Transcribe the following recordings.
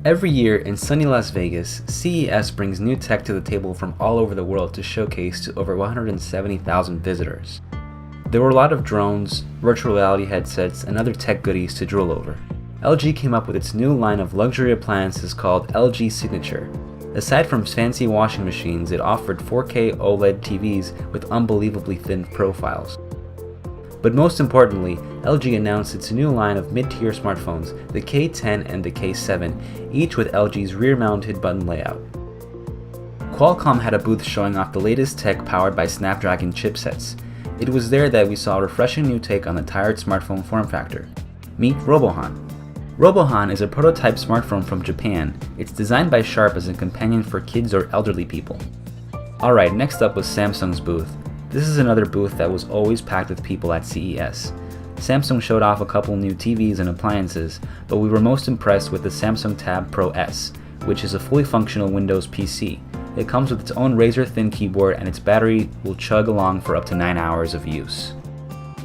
Every year in sunny Las Vegas, CES brings new tech to the table from all over the world to showcase to over 170,000 visitors. There were a lot of drones, virtual reality headsets, and other tech goodies to drool over. LG came up with its new line of luxury appliances called LG Signature. Aside from fancy washing machines, it offered 4K OLED TVs with unbelievably thin profiles. But most importantly, LG announced its new line of mid-tier smartphones, the K10 and the K7, each with LG's rear-mounted button layout. Qualcomm had a booth showing off the latest tech powered by Snapdragon chipsets. It was there that we saw a refreshing new take on the tired smartphone form factor. Meet Robohan. Robohan is a prototype smartphone from Japan. It's designed by Sharp as a companion for kids or elderly people. Alright, next up was Samsung's booth. This is another booth that was always packed with people at CES. Samsung showed off a couple new TVs and appliances, but we were most impressed with the Samsung Tab Pro S, which is a fully functional Windows PC. It comes with its own razor-thin keyboard and its battery will chug along for up to 9 hours of use.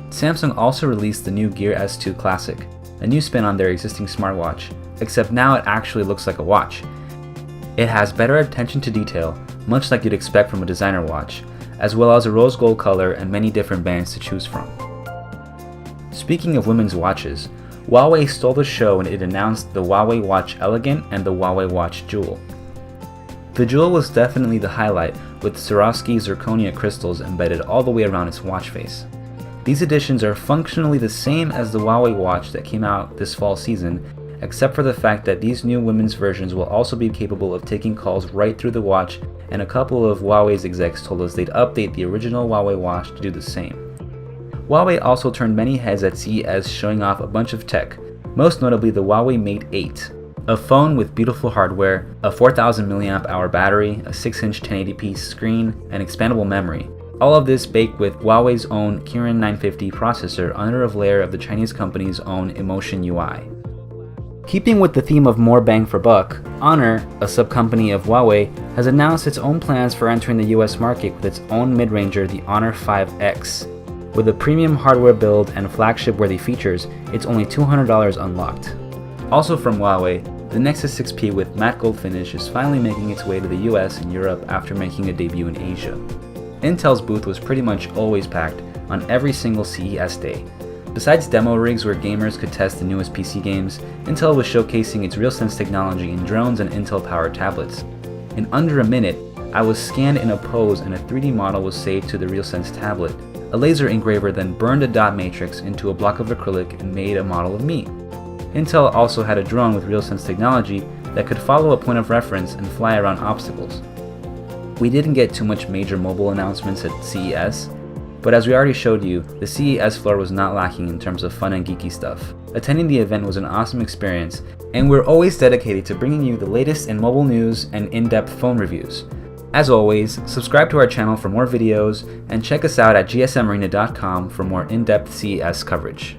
Samsung also released the new Gear S2 Classic, a new spin on their existing smartwatch, except now it actually looks like a watch. It has better attention to detail, much like you'd expect from a designer watch, as well as a rose gold color and many different bands to choose from. Speaking of women's watches, Huawei stole the show when it announced the Huawei Watch Elegant and the Huawei Watch Jewel. The Jewel was definitely the highlight, with Swarovski zirconia crystals embedded all the way around its watch face. These additions are functionally the same as the Huawei watch that came out this fall season, except for the fact that these new women's versions will also be capable of taking calls right through the watch, and a couple of Huawei's execs told us they'd update the original Huawei watch to do the same. Huawei also turned many heads at CES showing off a bunch of tech, most notably the Huawei Mate 8, a phone with beautiful hardware, a 4000 mAh battery, a 6-inch 1080p screen, and expandable memory. All of this baked with Huawei's own Kirin 950 processor under a layer of the Chinese company's own Emotion UI. Keeping with the theme of more bang for buck, Honor, a sub-company of Huawei, has announced its own plans for entering the US market with its own mid-ranger, the Honor 5X. With a premium hardware build and flagship-worthy features, it's only $200 unlocked. Also from Huawei, the Nexus 6P with matte gold finish is finally making its way to the US and Europe after making a debut in Asia. Intel's booth was pretty much always packed on every single CES day. Besides demo rigs where gamers could test the newest PC games, Intel was showcasing its RealSense technology in drones and Intel-powered tablets. In under a minute, I was scanned in a pose and a 3D model was saved to the RealSense tablet. A laser engraver then burned a dot matrix into a block of acrylic and made a model of me. Intel also had a drone with RealSense technology that could follow a point of reference and fly around obstacles. We didn't get too much major mobile announcements at CES, but as we already showed you, the CES floor was not lacking in terms of fun and geeky stuff. Attending the event was an awesome experience, and we're always dedicated to bringing you the latest in mobile news and in-depth phone reviews. As always, subscribe to our channel for more videos, and check us out at gsmarena.com for more in-depth CES coverage.